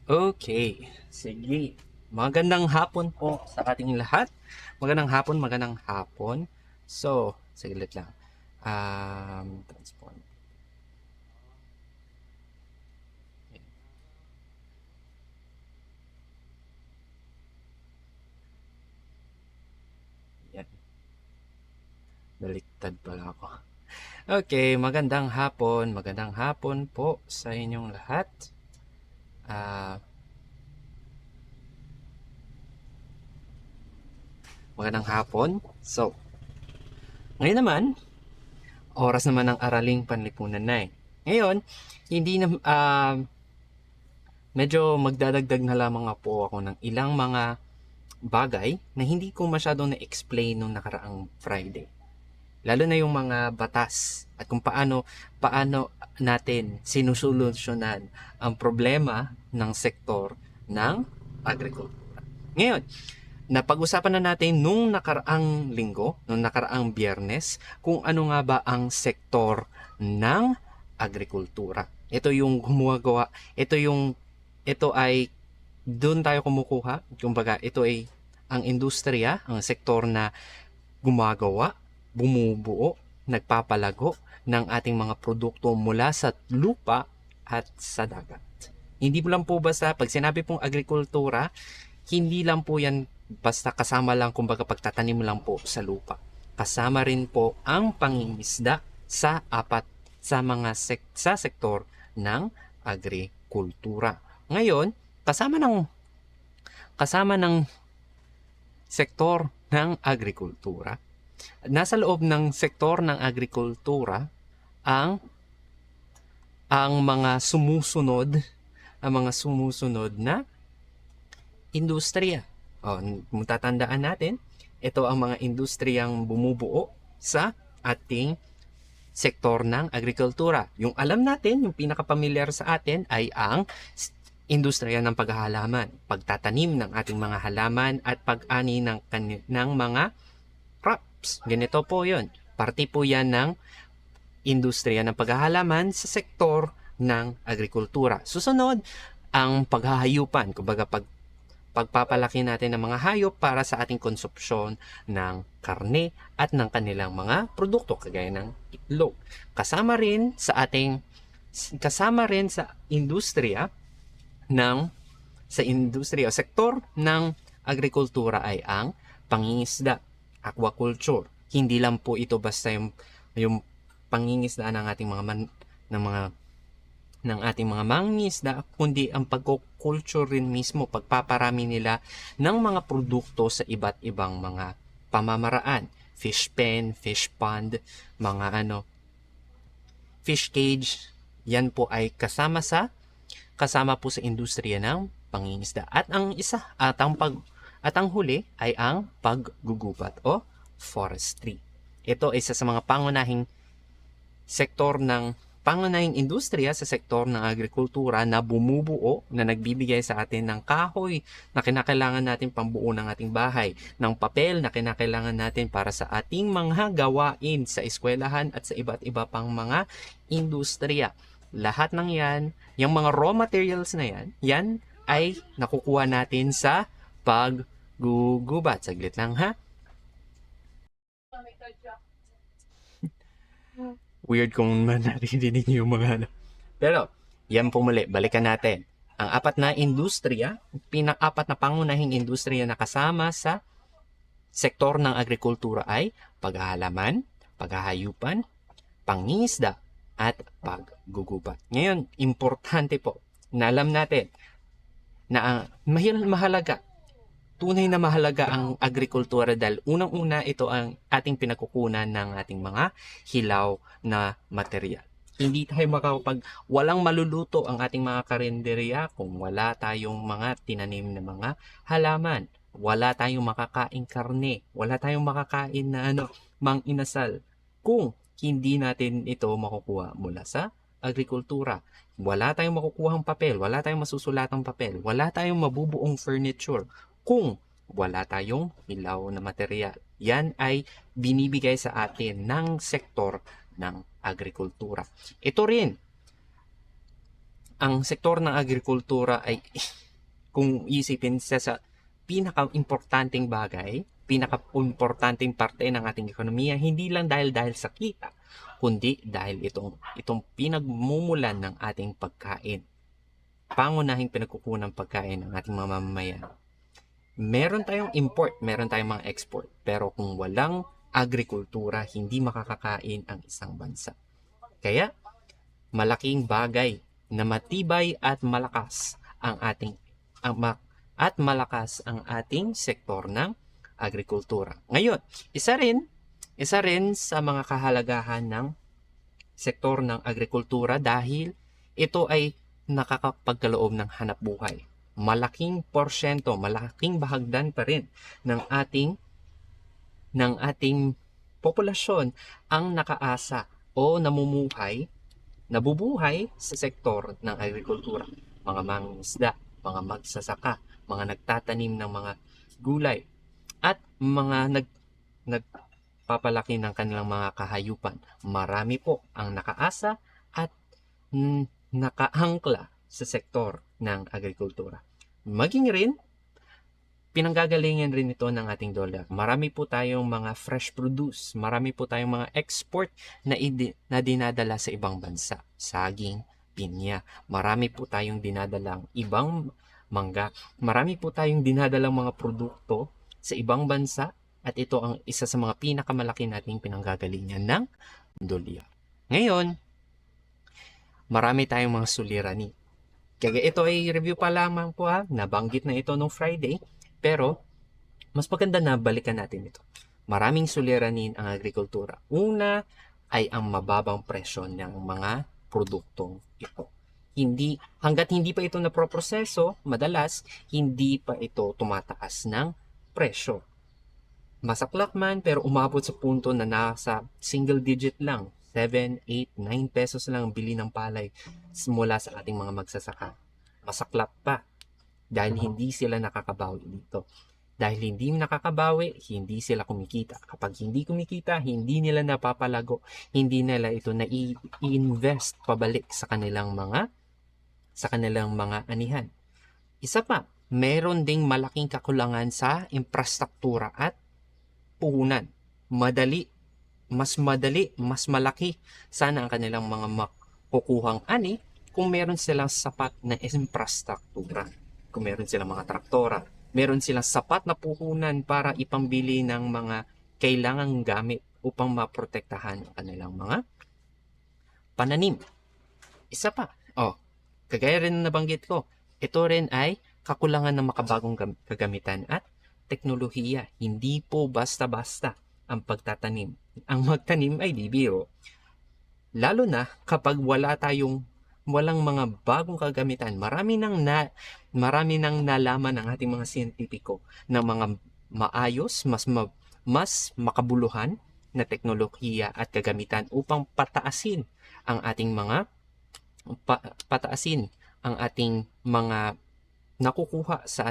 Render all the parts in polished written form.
Okay, sige. Magandang hapon po sa ating lahat. Magandang hapon, magandang hapon. So, saglit lang. Transport. Yan, baliktad pala ako. Okay, magandang hapon po sa inyong lahat. Ah, magandang hapon. So, ngayon naman, oras naman ng araling panlipunan na eh. Ngayon, hindi na, medyo magdadagdag na lamang po ako ng ilang mga bagay na hindi ko masyadong na-explain nung nakaraang Friday. Lalo na yung mga batas at kung paano natin sinusolusyonan ang problema ng sektor ng agrikultura. Ngayon, napag-usapan na natin nung nakaraang linggo, nung nakaraang Biyernes, kung ano nga ba ang sektor ng agrikultura. Ito yung gumagawa, ito ay doon tayo kumukuha, kumbaga ito ay ang industriya, ang sektor na gumagawa, bumubuo, nagpapalago ng ating mga produkto mula sa lupa at sa dagat. Hindi mo lang po basta, pag sinabi pong agrikultura, hindi lang po yan basta kasama lang, kumbaga pagtatanim lang po sa lupa. Kasama rin po ang pangingisda sa sektor ng agrikultura. Ngayon, kasama ng sektor ng agrikultura, nasa loob ng sektor ng agrikultura ang mga sumusunod na industriya. Kung tatandaan natin, ito ang mga industriyang bumubuo sa ating sektor ng agrikultura. Yung alam natin, yung pinaka-familiar sa atin ay ang industriya ng paghahalaman, pagtatanim ng ating mga halaman at pag-ani ng mga crops. Ganito po yun. Parte po yan ng industriya ng paghahalaman sa sektor ng agrikultura. Susunod, ang paghahayupan, kumbaga pagpapalaki natin ng mga hayop para sa ating konsumsyon ng karne at ng kanilang mga produkto kagaya ng itlog. Kasama rin sa industriya o sektor ng agrikultura ay ang pangingisda, aquaculture. Hindi lang po ito basta yung pangingisda ng ating mga mangingisda, kundi ang pagkukulture rin mismo, pagpaparami nila ng mga produkto sa iba't ibang mga pamamaraan. Fish pen, fish pond, fish cage, yan po ay kasama po sa industriya ng pangingisda. At ang huli ay ang paggugubat o forestry. Ito ay isa sa mga pangunahing industriya sa sektor ng agrikultura na bumubuo, na nagbibigay sa atin ng kahoy na kinakailangan natin pambuo ng ating bahay, ng papel na kinakailangan natin para sa ating mga gawain sa eskwelahan at sa iba't iba pang mga industriya. Lahat ng yan, yung mga raw materials na yan ay nakukuha natin sa paggugubat. Saglit lang ha. Weird kung naririnig niyo yung mga Pero, yan po muli, balikan natin. Ang apat na pangunahing industriya na kasama sa sektor ng agrikultura ay paghahalaman, paghahayupan, pangingisda, at paggugubat. Ngayon, importante po na alam natin na tunay na mahalaga ang agrikultura dahil unang-una ito ang ating pinagkukunan ng ating mga hilaw na material. Hindi tayo walang maluluto ang ating mga karinderya kung wala tayong mga tinanim na mga halaman. Wala tayong makakain karne, wala tayong makakain na mang-inasal kung hindi natin ito makukuha mula sa agrikultura. Wala tayong makukuhang papel, wala tayong masusulatang papel, wala tayong mabubuong furniture kung wala tayong hilaw na material. Yan ay binibigay sa atin ng sektor ng agrikultura. Ito rin ang sektor ng agrikultura ay kung isipin sa pinaka-importanting bagay, pinaka-importanting parte ng ating ekonomiya, hindi lang dahil sa kita, kundi dahil itong pinagmumulan ng ating pagkain. Pangunahing pinagkukunan ng pagkain ng ating mga mamamayan. Meron tayong import, meron tayong mga export, pero kung walang agrikultura, hindi makakakain ang isang bansa. Kaya, malaking bagay na matibay at malakas ang ating sektor ng agrikultura. Ngayon, isa rin sa mga kahalagahan ng sektor ng agrikultura dahil ito ay nakakapagkaloob ng hanapbuhay. Malaking porsyento, malaking bahagdan pa rin ng ating populasyon ang nakaasa o nabubuhay sa sektor ng agrikultura. Mga mangingisda, mga magsasaka, mga nagtatanim ng mga gulay, at mga nagpapalaki ng kanilang mga kahayupan. Marami po ang nakaasa at nakahangkla sa sektor ng agrikultura. Maging rin, pinanggagalingan rin ito ng ating dollar. Marami po tayong mga fresh produce, marami po tayong mga export na dinadala sa ibang bansa. Saging, pinya, marami po tayong dinadalang ibang mangga, marami po tayong dinadalang mga produkto sa ibang bansa, at ito ang isa sa mga pinakamalaki nating pinanggagalingan ng dolyar. Ngayon, marami tayong mga suliranin. Kaya ito ay review pa lamang po nabanggit na ito nung Friday, pero mas maganda na balikan natin ito. Maraming suliranin ang agrikultura. Una ay ang mababang presyo ng mga produktong ito. Hanggat hindi pa ito naproproseso, madalas hindi pa ito tumataas ng presyo. Masaklap man, pero umabot sa punto na nasa single digit lang. 7, 8, 9 pesos lang ang bili ng palay mula sa ating mga magsasaka. Masaklap pa dahil hindi sila nakakabawi dito. Dahil hindi nakakabawi, hindi sila kumikita. Kapag hindi kumikita, hindi nila napapalago, hindi nila ito na-i-invest pabalik sa kanilang mga anihan. Isa pa, meron ding malaking kakulangan sa infrastruktura at puhunan. Mas malaki sana ang kanilang mga makukuhang ani kung meron silang sapat na infrastruktura. Kung meron silang mga traktora, meron silang sapat na puhunan para ipambili ng mga kailangang gamit upang maprotektahan ang kanilang mga pananim. Isa pa, kagaya rin na nabanggit ko, ito rin ay kakulangan ng makabagong kagamitan at teknolohiya. Hindi po basta-basta ang pagtatanim. Ang magtanim ay di biro. Lalo na kapag walang mga bagong kagamitan. Marami nang nalaman ng ating mga siyentipiko ng mga maayos, mas makabuluhan na teknolohiya at kagamitan upang pataasin ang ating mga nakukuha sa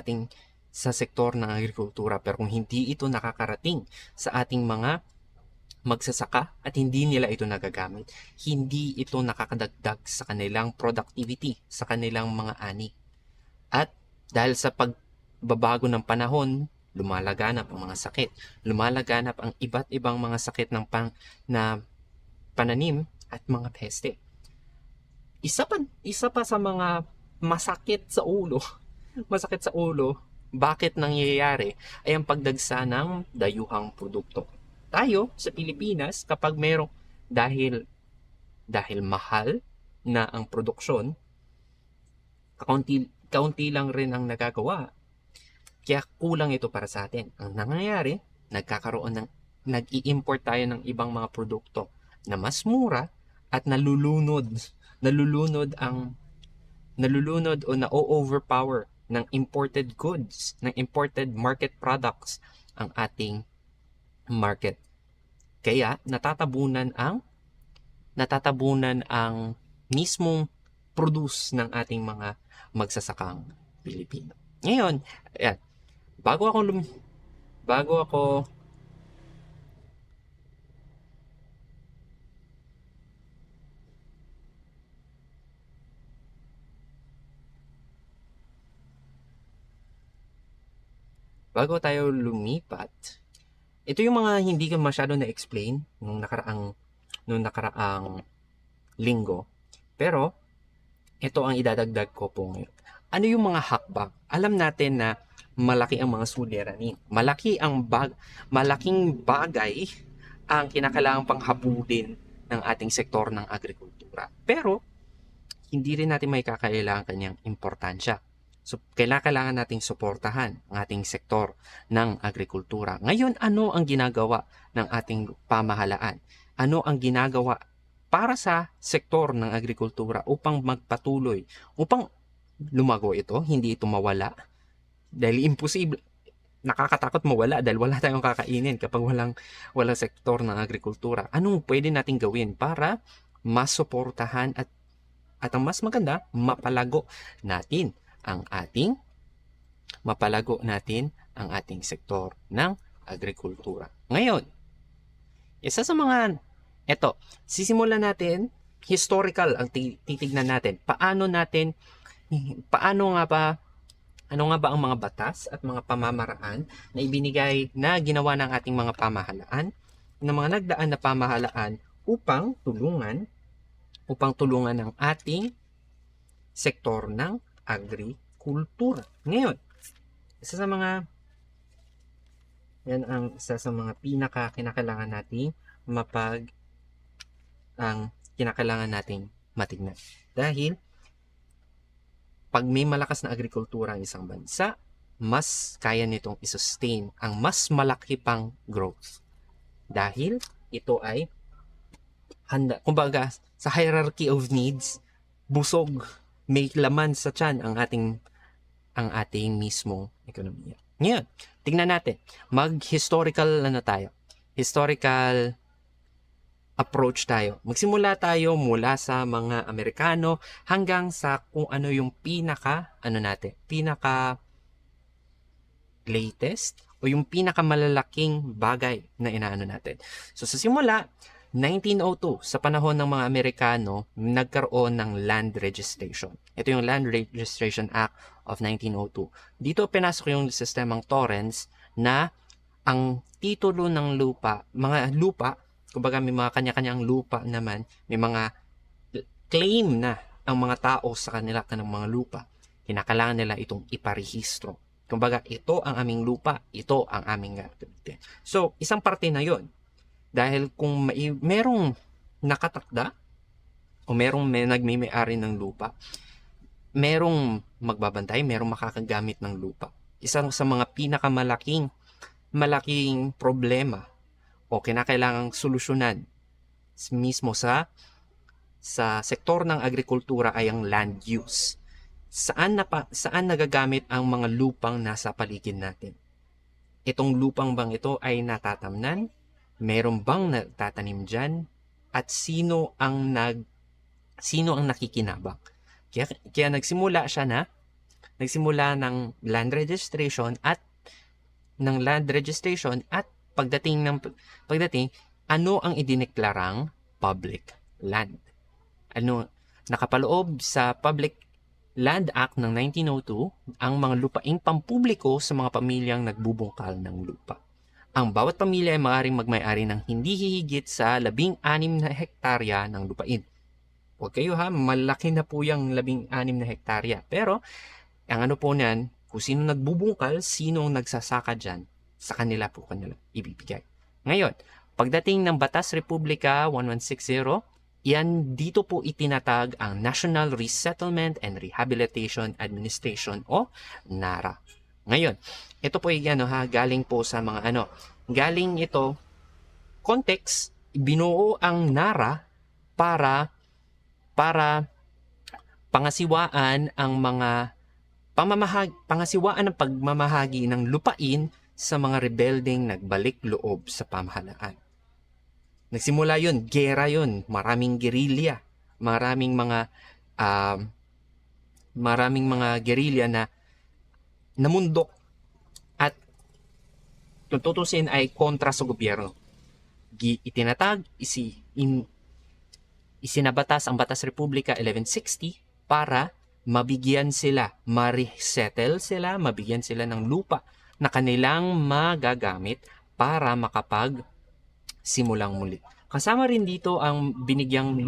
sektor ng agrikultura. Pero kung hindi ito nakakarating sa ating mga magsasaka at hindi nila ito nagagamit, hindi ito nakakadagdag sa kanilang productivity, sa kanilang mga ani. At dahil sa pagbabago ng panahon, lumalaganap ang mga sakit, lumalaganap ang iba't ibang mga sakit na pananim at mga peste. Isa pa sa mga masakit sa ulo, bakit nangyayari ay ang pagdagsa ng dayuhang produkto. Tayo sa Pilipinas, kapag dahil mahal na ang produksyon, kaunti lang rin ang nagagawa, kaya kulang ito para sa atin. Ang nangyayari, nag-i-import tayo ng ibang mga produkto na mas mura at nalulunod o na-overpower ng imported goods, ng imported market products ang ating market. Kaya natatabunan ang mismong produce ng ating mga magsasakang Pilipino. Ngayon, ayan, bago ako bago tayo lumipat, ito yung mga hindi ko masyado na-explain nung nakaraang linggo. Pero, ito ang idadagdag ko po ngayon. Ano yung mga hakbang? Alam natin na malaki ang mga suliranin. Malaking bagay ang kinakailangang panghabulin ng ating sektor ng agrikultura. Pero, hindi rin natin may kakailangan kanyang importansya. So, kailangan nating suportahan ang ating sektor ng agrikultura. Ngayon, ano ang ginagawa ng ating pamahalaan? Ano ang ginagawa para sa sektor ng agrikultura upang magpatuloy, upang lumago ito, hindi ito mawala? Dahil imposible, nakakatakot mawala dahil wala tayong kakainin kapag walang sektor ng agrikultura. Anong pwede nating gawin para masuportahan at ang mas maganda, mapalago natin ang ating sektor ng agrikultura. Ngayon, isa sa mga sisimulan natin, historical ang titignan natin. Ano nga ba ang mga batas at mga pamamaraan na ibinigay na ginawa ng ating mga pamahalaan, ng mga nagdaan na pamahalaan upang tulungan ang ating sektor ng agrikultura. Ngayon, isa sa mga kinakailangan nating matignan. Dahil pag may malakas na agrikultura ang isang bansa, mas kaya nitong i-sustain ang mas malaki pang growth. Dahil ito ay kumbaga, sa hierarchy of needs, busog, may laman sa tiyan ang ating mismong ekonomiya. Ngayon, tingnan natin. Historical approach tayo. Magsimula tayo mula sa mga Amerikano hanggang sa kung ano yung pinaka latest o yung pinakamalalaking bagay na inaano natin. So sa simula, 1902, sa panahon ng mga Amerikano, nagkaroon ng land registration. Ito yung Land Registration Act of 1902. Dito pinasok yung sistemang Torrens na ang titulo ng mga lupa, kumbaga may mga kanya-kanyang lupa naman, may mga claim na ang mga tao sa kanila kanang mga lupa. Kinakailangan nila itong iparehistro. Kumbaga, ito ang aming lupa, ito ang aming gagamitin. So, isang parte na yon. Dahil kung merong nakatakda o may nagmimay-ari ng lupa, merong magbabantay, merong makakagamit ng lupa. Isang sa mga pinakamalaking problema o kinakailangang solusyonan mismo sa sektor ng agrikultura ay ang land use. Saan nagagamit ang mga lupang nasa paligid natin? Itong lupang bang ito ay natatamnan? Meron bang nagtatanim dyan? At sino ang nakikinabang? Kaya nagsimula ng land registration at pagdating ano ang idineklarang public land? Nakapaloob sa Public Land Act ng 1902 ang mga lupaing pampubliko sa mga pamilyang nagbubungkal ng lupa. Ang bawat pamilya ay maaaring magmay-ari ng hindi hihigit sa 16 na hektarya ng lupain. Huwag kayo malaki na po yung 16 na hektarya. Pero, ang po niyan, kung sino nagbubungkal, sino nagsasaka dyan, sa kanila ibibigay. Ngayon, pagdating ng Batas Republika 1160, dito po itinatag ang National Resettlement and Rehabilitation Administration o NARA. Ngayon, ito po galing po sa mga galing ito, context, binuo ang NARA para pangasiwaan ang pagmamahagi ng lupain sa mga rebelding nagbalik loob sa pamahalaan. Nagsimula yun, gera yun, maraming gerilya, maraming mga gerilya na namundok at kung tutusin ay kontra sa gobyerno. Itinatag, isinabatas ang Batas Republika 1160 para mabigyan sila, ma-resettle sila, mabigyan sila ng lupa, na kanilang magagamit para makapagsimulang muli. Kasama rin dito ang binigyan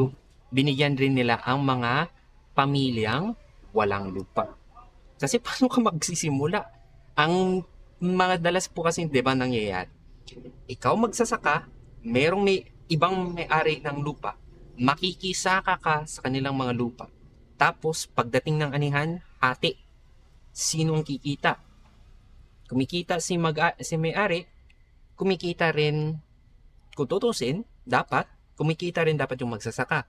rin nila ang mga pamilyang walang lupa. Kasi paano ka magsisimula? Ang mga dalas po kasi, di ba, nangyayari? Ikaw magsasaka, may ibang may-ari ng lupa, makikisaka ka sa kanilang mga lupa. Tapos, pagdating ng anihan, hati. Sino ang kikita? Kumikita si may-ari, kumikita rin, kung tutusin, kumikita rin dapat yung magsasaka.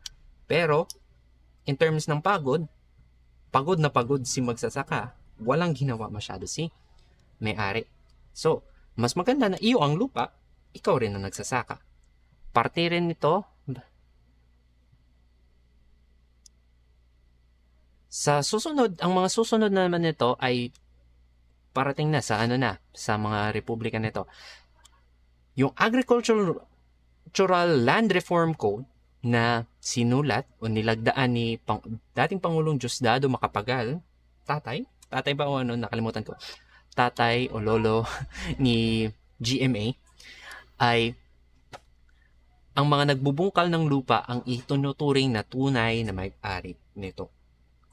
Pero, in terms ng pagod na pagod si magsasaka, walang ginawa masyado si may-ari. So, mas maganda na iyo ang lupa, ikaw rin ang nagsasaka. Parte rin nito ang mga susunod naman nito ay parating na sa sa mga republika nito. Yung Agricultural Land Reform Code na sinulat o nilagdaan ni dating Pangulong Diosdado Macapagal, tatay ba o nakalimutan ko, tatay o lolo ni GMA, ay ang mga nagbubungkal ng lupa ang itunuturing na tunay na may-ari nito.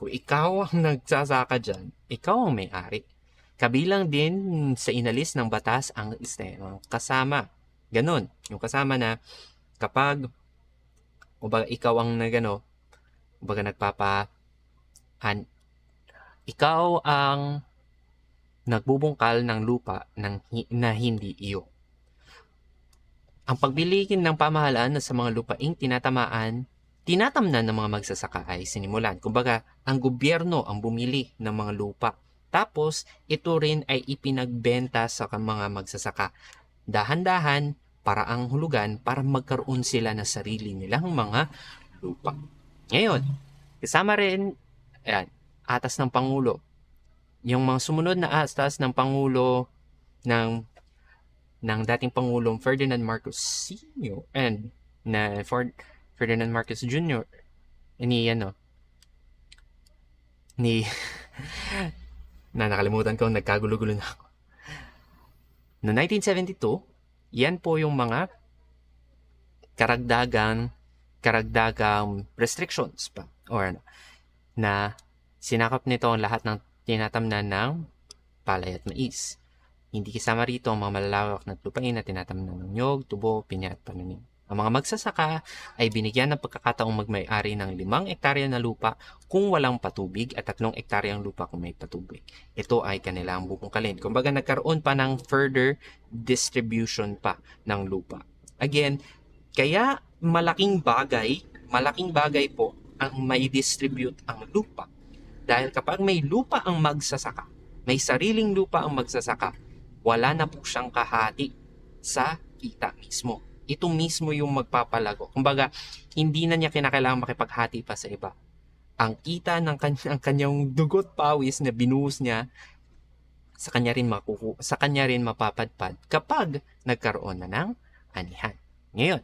Kung ikaw ang nagsasaka dyan, ikaw ang may-ari. Kabilang din sa inalis ng batas ang kasama. Ganon. Yung kasama na kapag ikaw ang ikaw ang nagbubungkal ng lupa na hindi iyo. Ang pagbilikin ng pamahalaan sa mga lupaing tinatamnan ng mga magsasaka ay sinimulan. Kumbaga, ang gobyerno ang bumili ng mga lupa. Tapos, ito rin ay ipinagbenta sa mga magsasaka. Dahan-dahan, para ang hulugan, para magkaroon sila ng sarili nilang mga lupa. Ngayon, kasama rin, atas ng Pangulo. Yung mga sumunod na atas ng Pangulo ng dating Pangulong Ferdinand Marcos Sr. and Ferdinand Marcos Jr. Nakalimutan ko, nagkagulo-gulo na ako. No 1972, yan po yung mga karagdagang restrictions pa na sinakop nito ang lahat ng tinatamnan ng palay at mais. Hindi kasama rito ang mga malalawak na lupain na tinatamnan ng nyog, tubo, pinya at pananim. Ang mga magsasaka ay binigyan ng pagkakataong magmay-ari ng 5 hektarya na lupa kung walang patubig at 3 hektaryang lupa kung may patubig. Ito ay kanilang bubungkalin. Kumbaga nagkaroon pa ng further distribution pa ng lupa. Again, kaya malaking bagay po ang may distribute ang lupa. Dahil kapag may lupa ang magsasaka, may sariling lupa ang magsasaka, wala na po siyang kahati sa kita mismo. Ito mismo yung magpapalago. Kumbaga, hindi na niya kinakailangan makipaghati pa sa iba. Ang kita ng kanyang dugot pawis na binuhos niya, sa kanya rin mapapadpad kapag nagkaroon na ng anihan. Ngayon,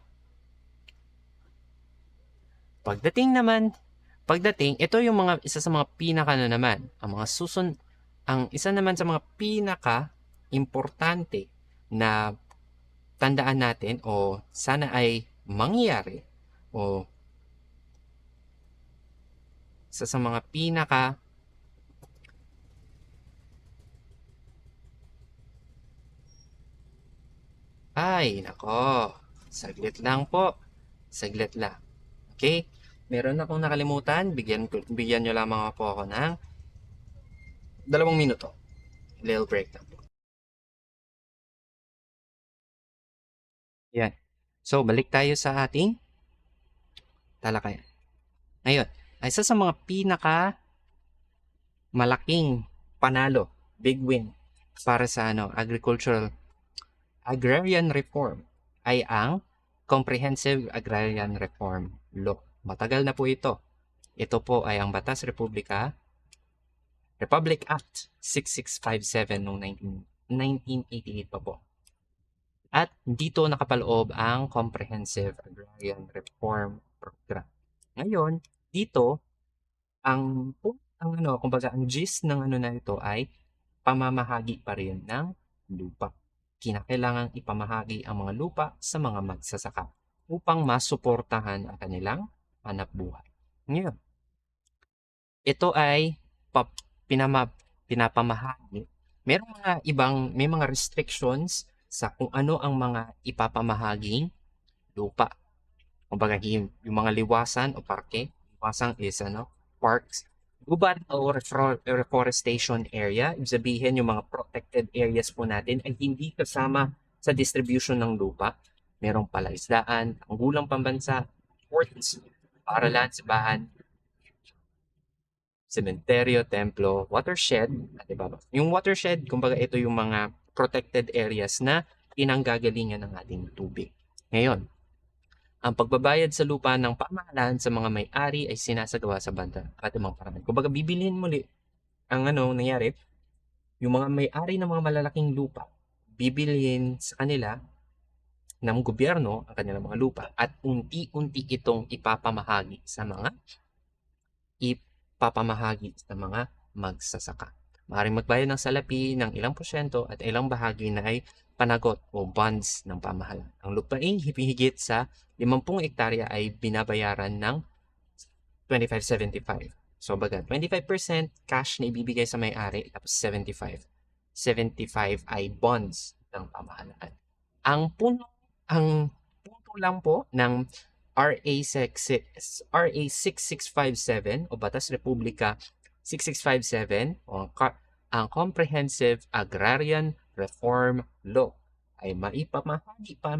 pagdating, ito yung isa sa mga pinaka naman, ang isa naman sa mga pinaka importante na tandaan natin o sana ay mangyari o isa sa mga pinaka saglit lang. Okay? Meron akong nakalimutan, bigyan nyo lamang po ako ng 2 minuto. Little break na po. Yan. So, balik tayo sa ating talakayan. Ngayon, isa sa mga pinaka malaking panalo, big win para sa agrarian reform ay ang Comprehensive Agrarian Reform Law. Matagal na po ito. Ito po ay ang Batas Republic Act 6657 noong 1988 pa po. At dito nakapaloob ang Comprehensive Agrarian Reform Program. Ngayon, dito kumbaga ang gist ng na ito ay pamamahagi pa rin ng lupa. Kinakailangang ipamahagi ang mga lupa sa mga magsasaka upang masuportahan ang kanilang hanapbuhay. Ngayon, ito ay pap, pinama, pinapamahagi. May mga restrictions sa kung ano ang mga ipapamahaging lupa. Kumbaga, yung mga liwasan o parke, liwasan is parks, gubat o reforestation area, ibig sabihin yung mga protected areas po natin ay hindi kasama sa distribution ng lupa. Merong palaisdaan, tanggulang pambansa, ports, paaralan, simbahan, sementeryo, templo, watershed, diba? Yung watershed, kumbaga ito yung mga protected areas na pinanggagalingan ng ating tubig. Ngayon, ang pagbabayad sa lupa ng pamahalaan sa mga may-ari ay sinasagawa sa banda at mga paraan. Kumbaga bibilhin muli ang nangyari, yung mga may-ari ng mga malalaking lupa, bibilhin sa kanila ng gobyerno ang kanilang mga lupa at unti-unti itong ipapamahagi sa mga magsasaka. Maaaring magbayad ng salapi ng ilang porsyento at ilang bahagi na ay panagot o bonds ng pamahalaan. Ang lupaing higit sa 50 hektarya ay binabayaran ng 25-75. So baga, 25% cash na ibibigay sa may-ari, tapos 75 ay bonds ng pamahalaan. Ang punto lang po ng RA 6657 o Batas Republika 6657 o ang Comprehensive Agrarian Reform Law ay maipamahagi pa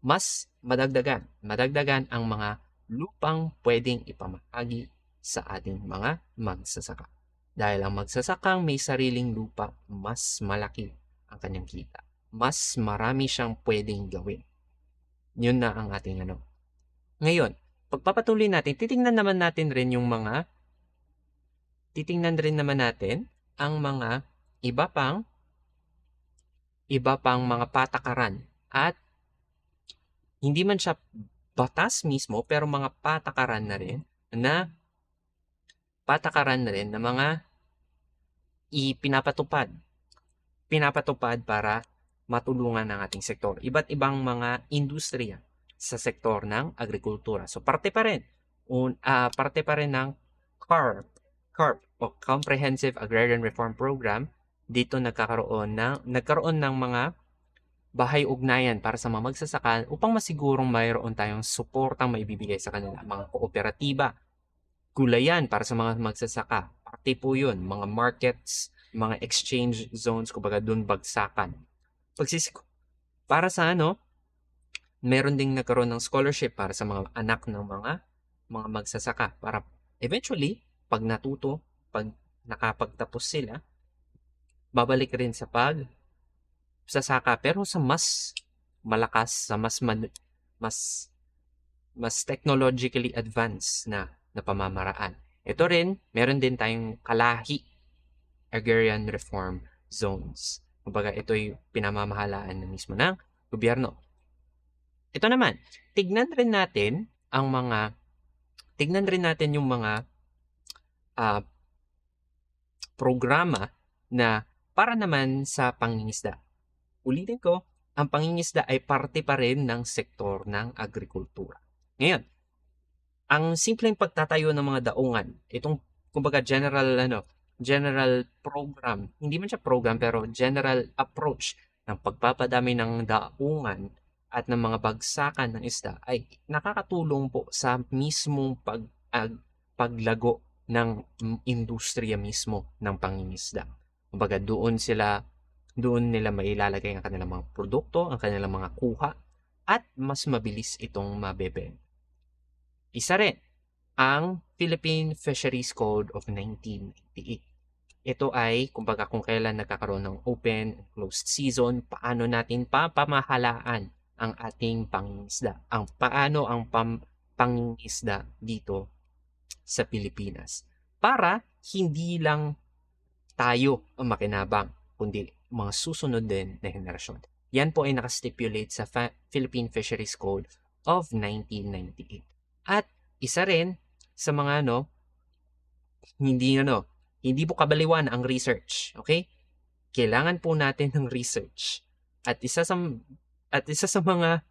mas madagdagan ang mga lupang pwedeng ipamahagi sa ating mga magsasaka. Dahil ang magsasakang may sariling lupa, mas malaki ang kanyang kita. Mas marami siyang pwedeng gawin. Yun na ang ating Ngayon, pagpapatuloy natin, titingnan rin naman natin ang mga iba pang mga patakaran at hindi man siya batas mismo pero mga patakaran na rin na mga pinapatupad para matulungan ng ating sektor. Iba't ibang mga industriya sa sektor ng agrikultura. So parte pa rin ng CARP o Comprehensive Agrarian Reform Program. Dito nagkaroon ng mga bahay-ugnayan para sa mga magsasaka upang masigurong mayroon tayong suportang maibibigay sa kanila. Mga kooperatiba, gulayan para sa mga magsasaka. Parte po yun, mga markets, mga exchange zones, kumbaga doon bagsakan. Para sa meron ding nagkaroon ng scholarship para sa mga anak ng mga magsasaka para eventually, pag nakapagtapos sila, babalik rin sa pagsasaka pero sa mas malakas, sa mas technologically advanced na pamamaraan. Ito rin, meron din tayong kalahi agrarian reform zones. Kumbaga, ito'y pinamamahalaan na mismo ng gobyerno. Ito naman, tignan rin natin yung mga programa na para naman sa pangingisda. Ulitin ko, ang pangingisda ay parte pa rin ng sektor ng agrikultura. Ngayon, ang simpleng pagtatayo ng mga daungan, itong kumbaga general program, hindi man siya program pero general approach ng pagpapadami ng daungan at ng mga bagsakan ng isda ay nakakatulong po sa mismong paglago ng industriya mismo ng pangingisda. Kumbaga doon nila mailalagay ang kanilang mga produkto, ang kanilang mga kuha at mas mabilis itong mabebenta. Isa rin ang Philippine Fisheries Code of 1998. Ito ay kumbaga kung kailan nagkakaroon ng open and closed season, paano natin papamahalaan ang ating pangingisda. Paano ang pangingisda dito sa Pilipinas. Para hindi lang tayo ang makinabang, kundi mga susunod din na henerasyon. Yan po ay nakastipulate sa Philippine Fisheries Code of 1998. At isa rin sa mga hindi po kabaliwan ang research, okay? kailangan po natin ng research. At isa sa mga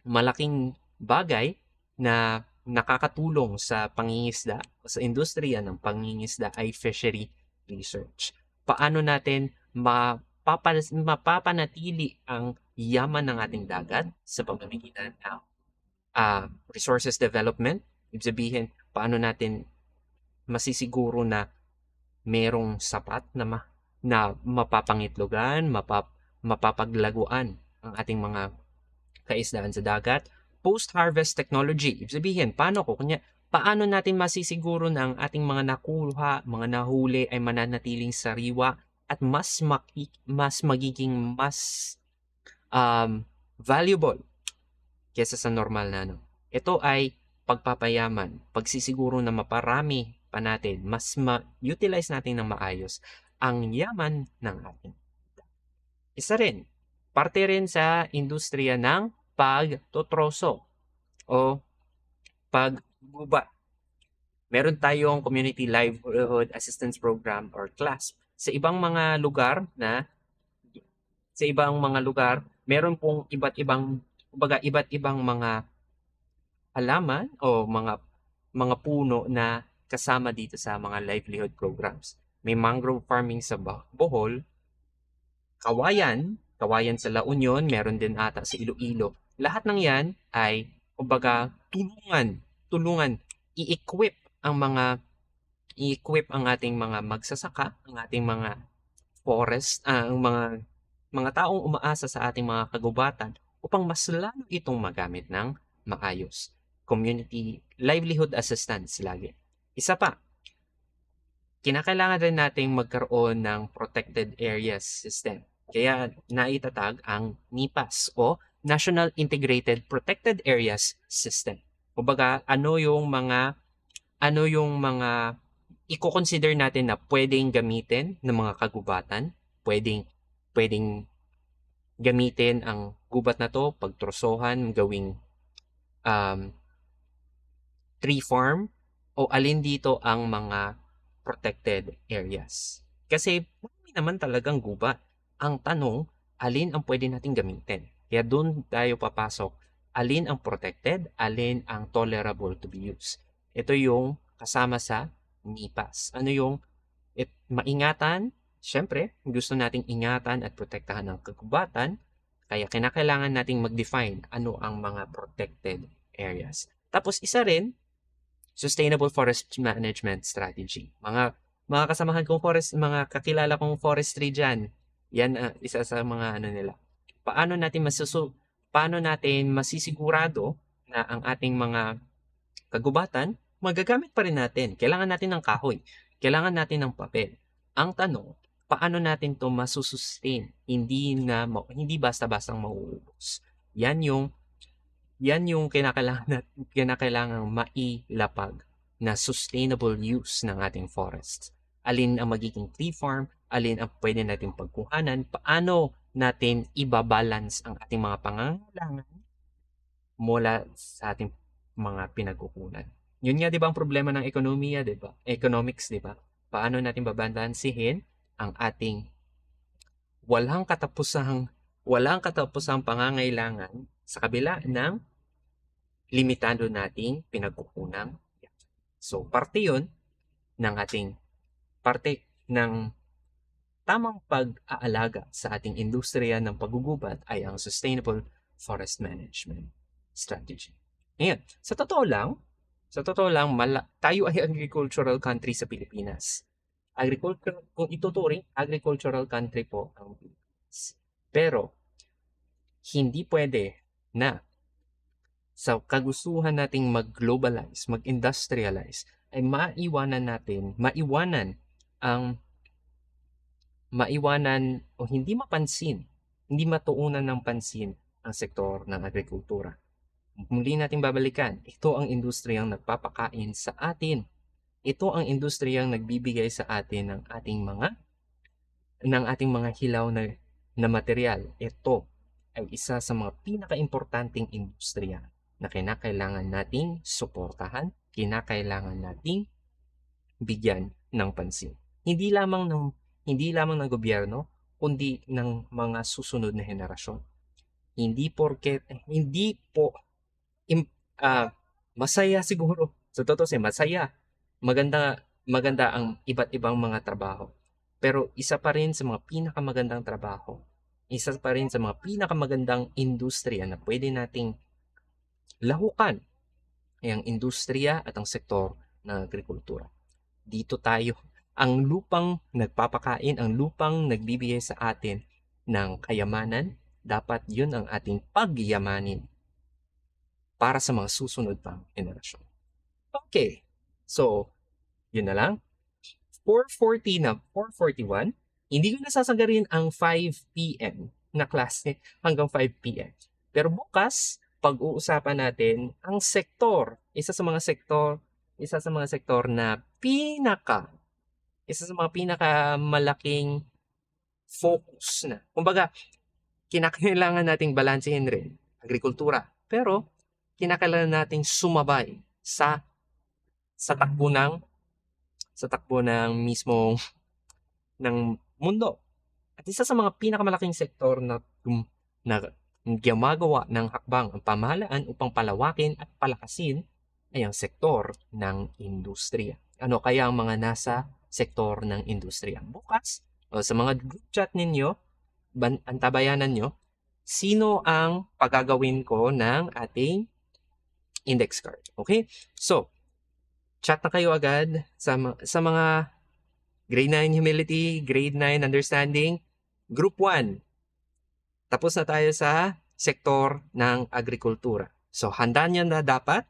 malaking bagay na nakakatulong sa pangingisda o sa industriya ng pangingisda ay fishery research. Paano natin mapapanatili ang yaman ng ating dagat sa pamamagitan ng resources development. Ibig sabihin, paano natin masisiguro na merong sapat na mapapangitlogan, mapapaglaguan ang ating mga kaisdaan sa dagat. Post-harvest technology. Ibig sabihin, paano natin masisiguro na ang ating mga nakuha, mga nahuli ay mananatiling sariwa at mas magiging valuable kaysa sa normal na ano. Ito ay pagpapayaman, pagsisiguro na maparami pa natin, mas ma-utilize natin ng maayos ang yaman ng ating. Isa rin, parte rin sa industriya ng pagtotroso o pagguba. Meron tayong Community Livelihood Assistance Program or CLASP. Sa ibang mga lugar, meron pong iba't ibang mga halaman o mga puno na kasama dito sa mga livelihood programs. May mangrove farming sa Bohol, kawayan sa La Union, meron din ata sa Iloilo. Lahat ng yan ay tulungan i-equip ang ating mga magsasaka, ang ating mga forest, ang mga taong umaasa sa ating mga kagubatan upang mas lalo itong magamit ng maayos. Community livelihood assistance lagi. Isa pa, kinakailangan rin nating magkaroon ng protected areas system. Kaya naitatag ang NIPAS o National Integrated Protected Areas System. Kumbaga, ano yung mga i-consider natin na pwedeng gamitin ng mga kagubatan, pwedeng gamitin ang gubat na to, pagtrosohan, gawing tree farm, o alin dito ang mga protected areas. Kasi marami naman talagang gubat. Ang tanong, alin ang pwede natin gamitin? Kaya doon tayo papasok. Alin ang protected, alin ang tolerable to be used. Ito yung kasama sa NIPAS. Ano yung maingatan? Siyempre, gusto nating ingatan at protektahan ang kagubatan, kaya kinakailangan nating mag-define ano ang mga protected areas. Tapos isa rin, sustainable forest management strategy. Mga kasamahan kong mga kakilala kong forestry dyan, yan isa sa mga nila. Paano natin masisigurado na ang ating mga kagubatan, magagamit pa rin natin. Kailangan natin ng kahoy. Kailangan natin ng papel. Ang tanong, paano natin to masusustain? Hindi basta-bastang mauubos. Yan yung kinakailangang mailapag na sustainable use ng ating forests. Alin ang magiging tree farm, alin ang pwede natin pagkuhanan, paano natin ibabalance ang ating mga pangangailangan mula sa ating mga pinagkukunan. Yun nga, di ba, ang problema ng ekonomiya, di ba? Economics, di ba? Paano natin babalansihin ang ating walang katapusang pangangailangan sa kabila ng limitado nating pinagkukunang. So, parte ng tamang pag-aalaga sa ating industriya ng paggugubat ay ang sustainable forest management strategy. Ngayon, sa totoo lang, tayo ay agricultural country sa Pilipinas. Kung ituturing, agricultural country po ang Pilipinas. Pero, hindi pwede na sa kagustuhan nating mag-globalize, mag-industrialize, ay maiwanan o hindi matuunan ng pansin ang sektor ng agrikultura. Muli nating babalikan, ito ang industriyang nagpapakain sa atin. Ito ang industriyang nagbibigay sa atin ng ating mga hilaw na material. Ito ay isa sa mga pinaka-importanting industriya na kinakailangan nating suportahan, kinakailangan nating bigyan ng pansin. Hindi lamang ng gobyerno kundi ng mga susunod na henerasyon. Hindi po im, ah, masaya siguro. Sa totoo masaya. Maganda, maganda ang iba't ibang mga trabaho. Pero isa pa rin sa mga pinakamagandang trabaho, isa pa rin sa mga pinakamagandang industriya na pwede nating lahukan ay ang industriya at ang sektor ng agrikultura. Dito tayo. Ang lupang nagpapakain, ang lupang nagbibigay sa atin ng kayamanan, dapat yun ang ating pagyamanin para sa mga susunod pang henerasyon. Okay, so yun na lang. 4:40 na 4:41, hindi ko nasasagarin ang 5 p.m. na klase hanggang 5 p.m. Pero bukas, pag-uusapan natin ang sektor. Isa sa mga sektor na isa sa mga pinakamalaking focus na. Kumbaga, kinakailangan nating balansehin rin agrikultura. Pero, kinakailangan nating sumabay sa takbo ng mismong ng mundo. At isa sa mga pinakamalaking sektor na gumagawa ng hakbang ang pamahalaan upang palawakin at palakasin ay ang sektor ng industriya. Ano kaya ang mga nasa sektor ng industriya? Bukas, sa mga group chat ninyo, antabayanan nyo, sino ang pagagawin ko ng ating index card. Okay? So, chat na kayo agad sa mga grade 9 humility, grade 9 understanding, group 1. Tapos na tayo sa sektor ng agrikultura. So, handa nyo na dapat,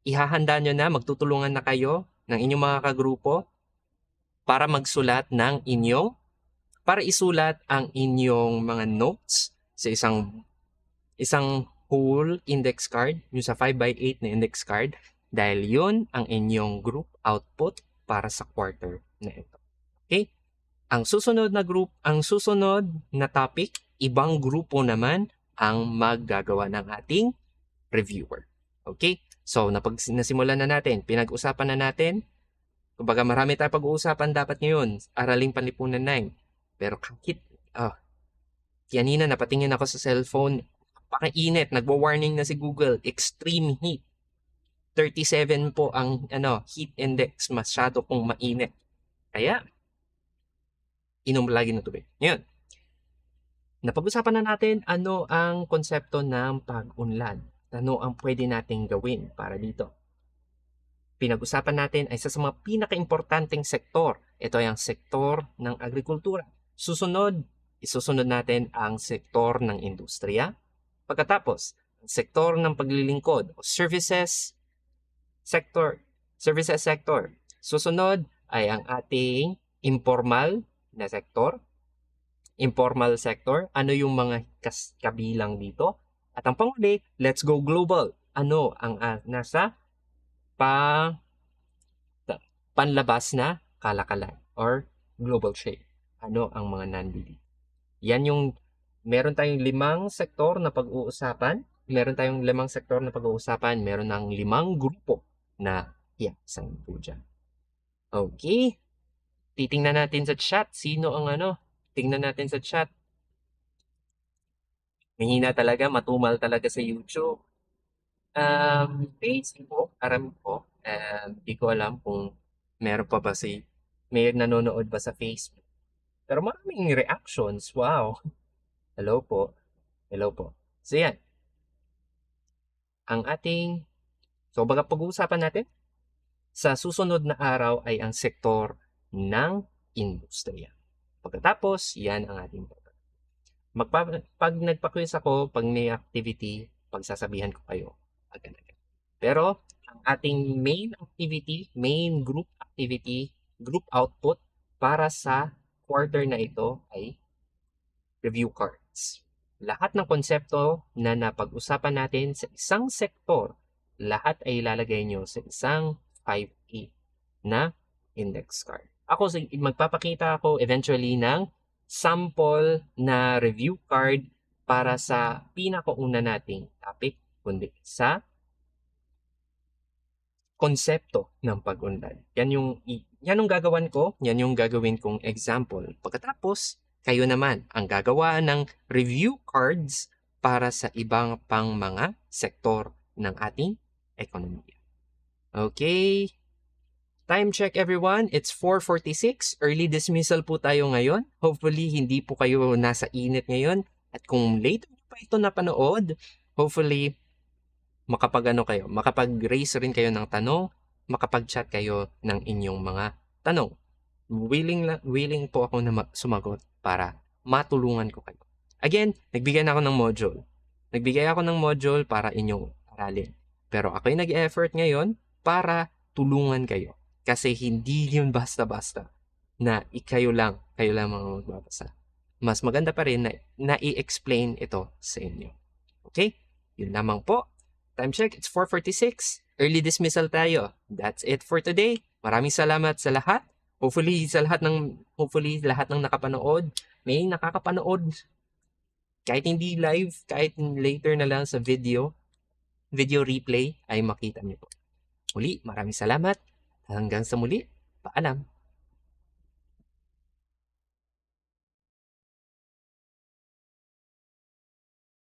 ihahanda nyo na, magtutulungan na kayo ng inyong mga kagrupo para isulat ang inyong mga notes sa isang whole index card, yung sa 5x8 na index card, dahil yun ang inyong group output para sa quarter na ito. Okay? Ang susunod na topic, ibang grupo naman ang maggagawa ng ating reviewer. Okay? So, nasimulan na natin, pinag-usapan na natin, kumbaga marami tayong pag-uusapan dapat ngayon, Araling Panlipunan 9. Pero kanina napatingin ako sa cellphone, pakainit, nagwa-warning na si Google, extreme heat. 37 po ang heat index, masyado pong mainit. Kaya, inom lagi ng tubig. Ngayon, napag-usapan na natin ano ang konsepto ng pag-unlad. Ano ang pwede nating gawin para dito. Pinag-usapan natin ay isa sa mga pinaka-importanteng sektor. Ito ay ang sektor ng agrikultura. Isusunod natin ang sektor ng industriya. Pagkatapos, ang sektor ng paglilingkod o services sector. Susunod ay ang ating informal sector. Ano yung mga kabilang dito? At ang panghuli, let's go global. Ano ang nasa panlabas na kalakalan or global trade? Ano ang mga nandito? Yan yung meron tayong 5 sektor na pag-uusapan. Meron ng 5 grupo na isang po dyan. Okay. Titingnan natin sa chat. Tingnan natin sa chat. Mahina talaga, matumal talaga sa YouTube. Facebook, aram ko. Hindi ko alam kung meron pa ba may nanonood ba sa Facebook. Pero maraming reactions. Wow. Hello po. So yan. So baga pag-uusapan natin sa susunod na araw ay ang sektor ng industriya. Pagkatapos, yan ang ating pag nagpa-quiz ako, pag may activity, pagsasabihan ko kayo agad-agad. Pero ang ating main group activity, group output para sa quarter na ito ay review cards. Lahat ng konsepto na napag-usapan natin sa isang sektor, lahat ay ilalagay nyo sa isang 5A na index card. Magpapakita ako eventually ng sample na review card para sa pinakauna nating topic, kundi sa konsepto ng pag-unlad. Yan yung gagawin kong example. Pagkatapos, Kayo naman ang gagawa ng review cards para sa ibang pang mga sektor ng ating ekonomiya. Okay? Time check everyone, it's 4:46. Early dismissal po tayo ngayon. Hopefully, hindi po kayo nasa init ngayon. At kung late pa ito napanood, hopefully, makapag-raise rin kayo ng tanong, makapag-chat kayo ng inyong mga tanong. Willing po ako na sumagot para matulungan ko kayo. Again, nagbigay ako ng module para inyong aralin. Pero ako'y nag-effort ngayon para tulungan kayo. Kasi hindi yun basta-basta na kayo lang mga magbabasa. Mas maganda pa rin na i-explain ito sa inyo. Okay? Yun lamang po. Time check, it's 4:46. Early dismissal tayo. That's it for today. Maraming salamat sa lahat. Hopefully lahat ng nakapanood, may nakakapanood. Kahit hindi live, kahit later na lang sa video replay ay makita niyo po. Muli, maraming salamat. Hanggang sa muli, paalam.